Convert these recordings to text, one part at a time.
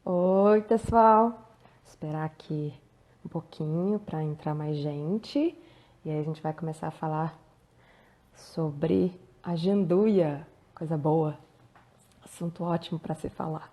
Oi, pessoal. Esperar aqui um pouquinho para entrar mais gente. E aí a gente vai começar a falar sobre a janduia. Coisa boa. Assunto ótimo para se falar.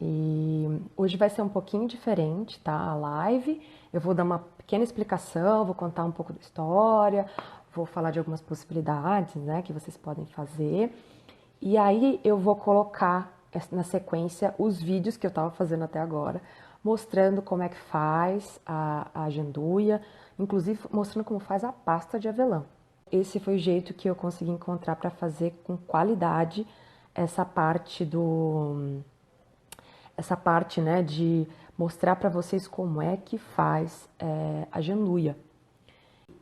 E hoje vai ser um pouquinho diferente, tá? A live. Eu vou dar uma pequena explicação, vou contar um pouco da história, vou falar de algumas possibilidades, né, que vocês podem fazer. E aí eu vou colocar na sequência os vídeos que eu estava fazendo até agora, mostrando como é que faz a janduia, inclusive mostrando como faz a pasta de avelã. Esse foi o jeito que eu consegui encontrar para fazer com qualidade essa parte, né, de mostrar para vocês como é que faz a janduia.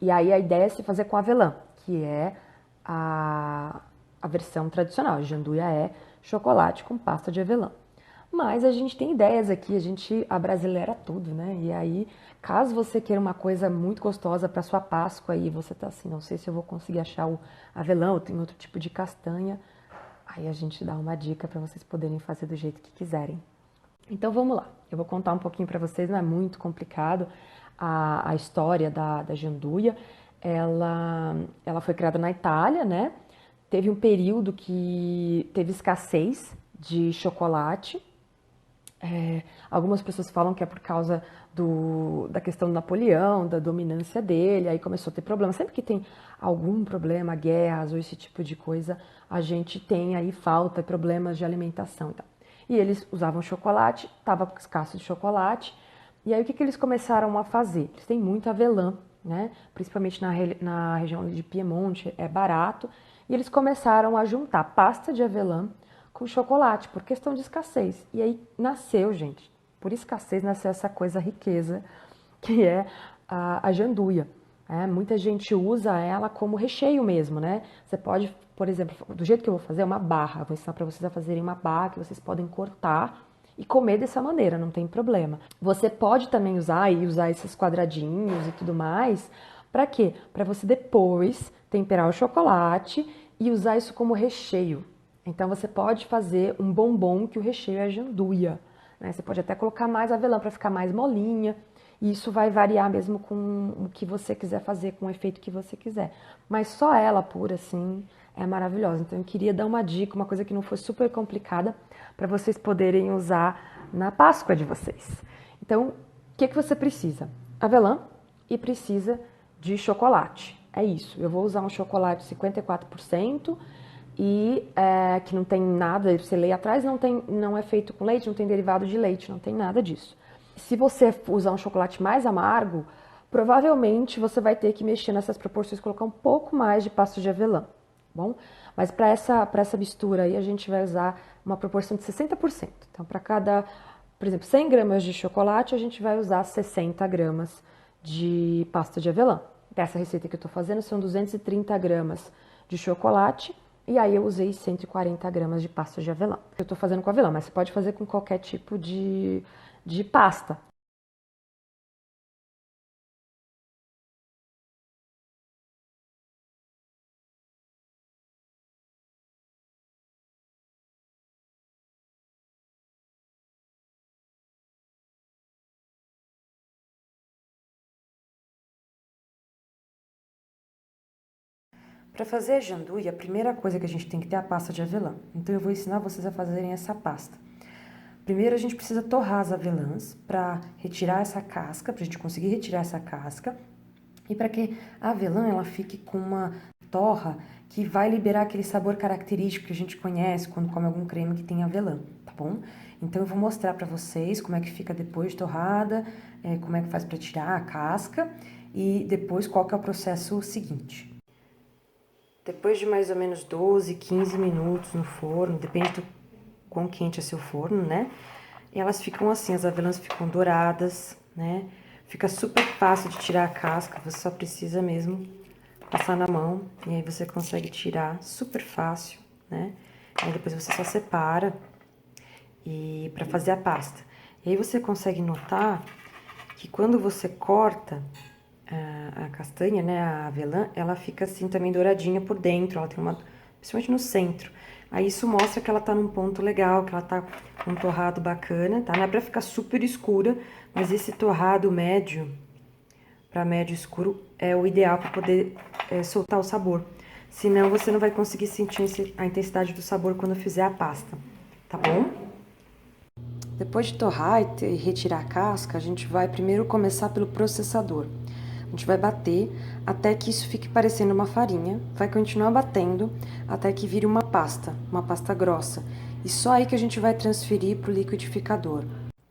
E aí a ideia é se fazer com avelã, que é a versão tradicional. A janduia é chocolate com pasta de avelã. Mas a gente tem ideias aqui, a gente abrasileira tudo, né? E aí, caso você queira uma coisa muito gostosa para sua Páscoa e você tá assim, não sei se eu vou conseguir achar o avelã ou tem outro tipo de castanha, aí a gente dá uma dica para vocês poderem fazer do jeito que quiserem. Então vamos lá, eu vou contar um pouquinho para vocês, não é muito complicado a história da janduia. Ela foi criada na Itália, né? Teve um período que teve escassez de chocolate. Algumas pessoas falam que é por causa da questão do Napoleão, da dominância dele, aí começou a ter problema. Sempre que tem algum problema, guerras ou esse tipo de coisa, a gente tem aí falta, problemas de alimentação e tal. E eles usavam chocolate, estava escasso de chocolate, e aí o que eles começaram a fazer? Eles têm muito avelã, né? Principalmente na região de Piemonte, é barato, e eles começaram a juntar pasta de avelã com chocolate, por questão de escassez. E aí nasceu, gente, por escassez nasceu essa coisa riqueza, que é a janduia. Muita gente usa ela como recheio mesmo, né? Você pode, por exemplo, do jeito que eu vou fazer, uma barra. Vou ensinar para vocês a fazerem uma barra que vocês podem cortar e comer dessa maneira, não tem problema. Você pode também usar esses quadradinhos e tudo mais. Para quê? Para você depois temperar o chocolate e usar isso como recheio. Então você pode fazer um bombom que o recheio é janduia. Né? Você pode até colocar mais avelã para ficar mais molinha. E isso vai variar mesmo com o que você quiser fazer, com o efeito que você quiser. Mas só ela pura, assim, é maravilhosa. Então eu queria dar uma dica, uma coisa que não fosse super complicada, para vocês poderem usar na Páscoa de vocês. Então, o que você precisa? Avelã e precisa de chocolate. É isso. Eu vou usar um chocolate 54% e que não tem nada, você lê atrás, não é feito com leite, não tem derivado de leite, não tem nada disso. Se você usar um chocolate mais amargo, provavelmente você vai ter que mexer nessas proporções, colocar um pouco mais de pasta de avelã, bom? Mas para essa mistura aí, a gente vai usar uma proporção de 60%. Então, para cada, por exemplo, 100 gramas de chocolate, a gente vai usar 60 gramas de pasta de avelã. Dessa receita que eu tô fazendo, são 230 gramas de chocolate, e aí eu usei 140 gramas de pasta de avelã. Eu tô fazendo com avelã, mas você pode fazer com qualquer tipo de pasta. Para fazer a janduia, a primeira coisa que a gente tem que ter é a pasta de avelã. Então eu vou ensinar vocês a fazerem essa pasta. Primeiro a gente precisa torrar as avelãs para retirar essa casca, para a gente conseguir retirar essa casca. E para que a avelã ela fique com uma torra que vai liberar aquele sabor característico que a gente conhece quando come algum creme que tem avelã, tá bom? Então eu vou mostrar para vocês como é que fica depois de torrada, como é que faz para tirar a casca e depois qual que é o processo seguinte. Depois de mais ou menos 12, 15 minutos no forno, depende do quão quente é seu forno, né? E elas ficam assim, as avelãs ficam douradas, né? Fica super fácil de tirar a casca, você só precisa mesmo passar na mão e aí você consegue tirar super fácil, né? Aí depois você só separa e para fazer a pasta. E aí você consegue notar que quando você corta a castanha, né, a avelã, ela fica assim também douradinha por dentro, ela tem uma principalmente no centro. Aí isso mostra que ela tá num ponto legal, que ela tá com um torrado bacana, tá? Não é pra ficar super escura, mas esse torrado médio, pra médio escuro, é o ideal pra poder soltar o sabor. Senão você não vai conseguir sentir a intensidade do sabor quando fizer a pasta, tá bom? Depois de torrar e retirar a casca, a gente vai primeiro começar pelo processador. A gente vai bater até que isso fique parecendo uma farinha, vai continuar batendo até que vire uma pasta grossa. E só aí que a gente vai transferir para o liquidificador.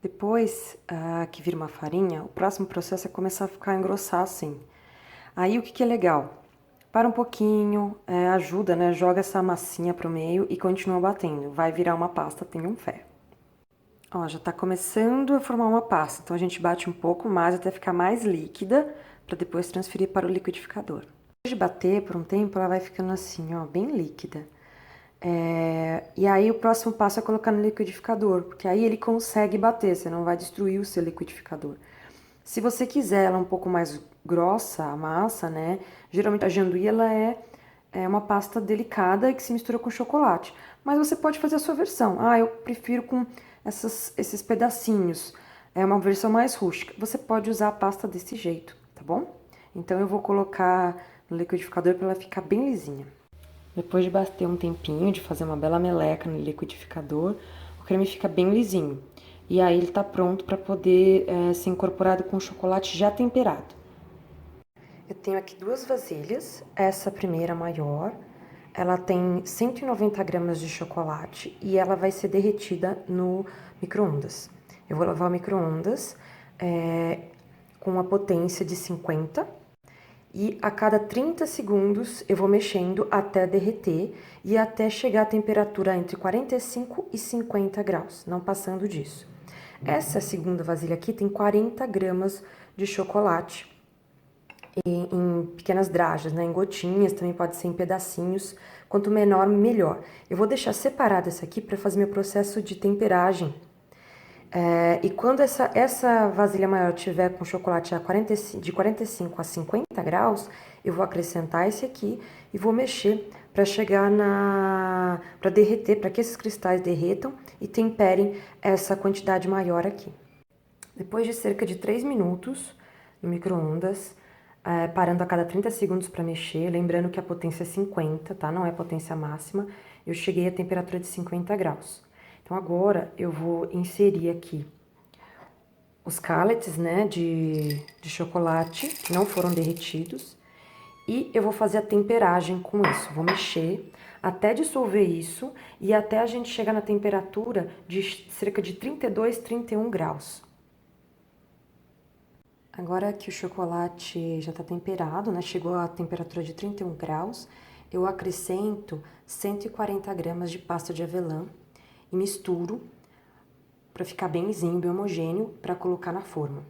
Depois que vira uma farinha, o próximo processo é começar a ficar engrossar assim. Aí o que é legal? Para um pouquinho, ajuda, né? Joga essa massinha pro meio e continua batendo. Vai virar uma pasta, tenham fé. Ó, já tá começando a formar uma pasta, então a gente bate um pouco mais até ficar mais líquida, para depois transferir para o liquidificador. Depois de bater por um tempo, ela vai ficando assim, ó, bem líquida. E aí o próximo passo é colocar no liquidificador, porque aí ele consegue bater, você não vai destruir o seu liquidificador. Se você quiser ela um pouco mais grossa, a massa, né? Geralmente a janduia, ela é uma pasta delicada que se mistura com chocolate. Mas você pode fazer a sua versão. Ah, eu prefiro com esses pedacinhos. É uma versão mais rústica. Você pode usar a pasta desse jeito, tá bom? Então eu vou colocar no liquidificador para ela ficar bem lisinha. Depois de bater um tempinho, de fazer uma bela meleca no liquidificador, o creme fica bem lisinho. E aí ele tá pronto para poder ser incorporado com o chocolate já temperado. Eu tenho aqui duas vasilhas, essa primeira maior, ela tem 190 gramas de chocolate e ela vai ser derretida no micro-ondas. Eu vou levar o micro-ondas com uma potência de 50 e a cada 30 segundos eu vou mexendo até derreter e até chegar a temperatura entre 45 e 50 graus, não passando disso. Essa segunda vasilha aqui tem 40 gramas de chocolate em pequenas drajas, né? Em gotinhas, também pode ser em pedacinhos. Quanto menor, melhor. Eu vou deixar separada essa aqui para fazer meu processo de temperagem. E quando essa vasilha maior tiver com chocolate de 45 a 50 graus, eu vou acrescentar esse aqui e vou mexer para chegar para derreter, para que esses cristais derretam e temperem essa quantidade maior aqui. Depois de cerca de 3 minutos no micro-ondas, parando a cada 30 segundos para mexer, lembrando que a potência é 50, tá? Não é potência máxima, eu cheguei à temperatura de 50 graus. Então agora eu vou inserir aqui os callets, né, de chocolate que não foram derretidos e eu vou fazer a temperagem com isso. Vou mexer até dissolver isso e até a gente chegar na temperatura de cerca de 32, 31 graus. Agora que o chocolate já está temperado, né, chegou a temperatura de 31 graus, eu acrescento 140 gramas de pasta de avelã e misturo para ficar bem lisinho, bem homogêneo, para colocar na forma.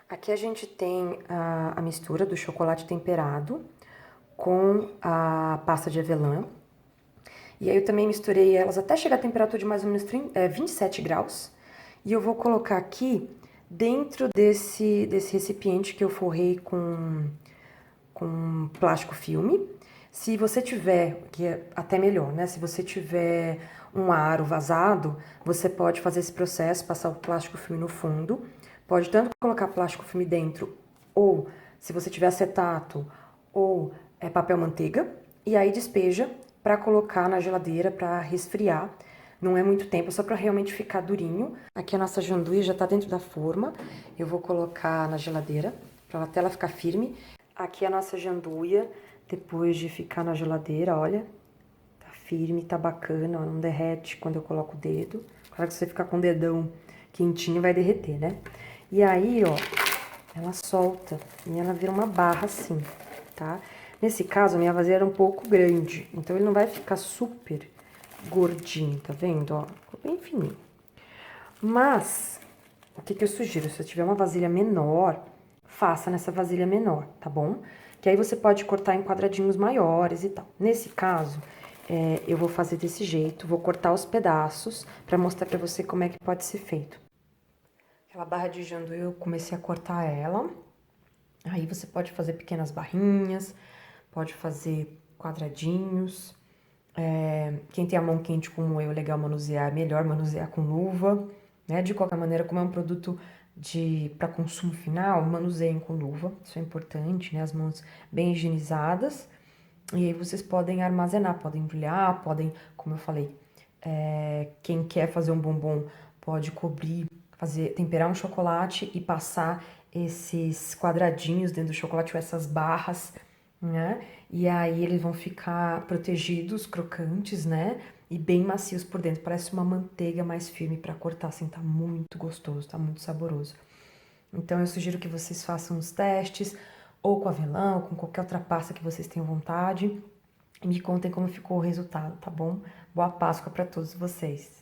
Aqui a gente tem a mistura do chocolate temperado com a pasta de avelã. E aí eu também misturei elas até chegar a temperatura de mais ou menos 27 graus. E eu vou colocar aqui dentro desse recipiente que eu forrei com plástico filme. Se você tiver, que é até melhor, né? Se você tiver um aro vazado, você pode fazer esse processo, passar o plástico filme no fundo. Pode tanto colocar plástico filme dentro, ou se você tiver acetato, ou papel manteiga, e aí despeja para colocar na geladeira para resfriar. Não é muito tempo, só para realmente ficar durinho. Aqui a nossa janduia já tá dentro da forma. Eu vou colocar na geladeira para até ela ficar firme. Aqui a nossa janduia, depois de ficar na geladeira, olha, tá firme, tá bacana, ó, não derrete quando eu coloco o dedo. Claro que se você ficar com o dedão quentinho vai derreter, né? E aí, ó, ela solta e ela vira uma barra assim, tá? Nesse caso, a minha vasilha era um pouco grande, então ele não vai ficar super gordinho, tá vendo, ó? Ficou bem fininho. Mas, o que eu sugiro? Se você tiver uma vasilha menor, faça nessa vasilha menor, tá bom? Que aí você pode cortar em quadradinhos maiores e tal. Nesse caso, eu vou fazer desse jeito, vou cortar os pedaços pra mostrar pra você como é que pode ser feito. Aquela barra de janduia, eu comecei a cortar ela. Aí você pode fazer pequenas barrinhas, pode fazer quadradinhos. Quem tem a mão quente como eu, é legal manusear, é melhor manusear com luva, né? De qualquer maneira, como é um produto para consumo final, manuseiem com luva, isso é importante, né? As mãos bem higienizadas. E aí vocês podem armazenar, podem embrulhar, podem, como eu falei, quem quer fazer um bombom pode cobrir, temperar um chocolate e passar esses quadradinhos dentro do chocolate ou essas barras, né? E aí eles vão ficar protegidos, crocantes, né? E bem macios por dentro. Parece uma manteiga mais firme para cortar, assim, tá muito gostoso, tá muito saboroso. Então eu sugiro que vocês façam os testes, ou com avelã, ou com qualquer outra pasta que vocês tenham vontade. E me contem como ficou o resultado, tá bom? Boa Páscoa para todos vocês!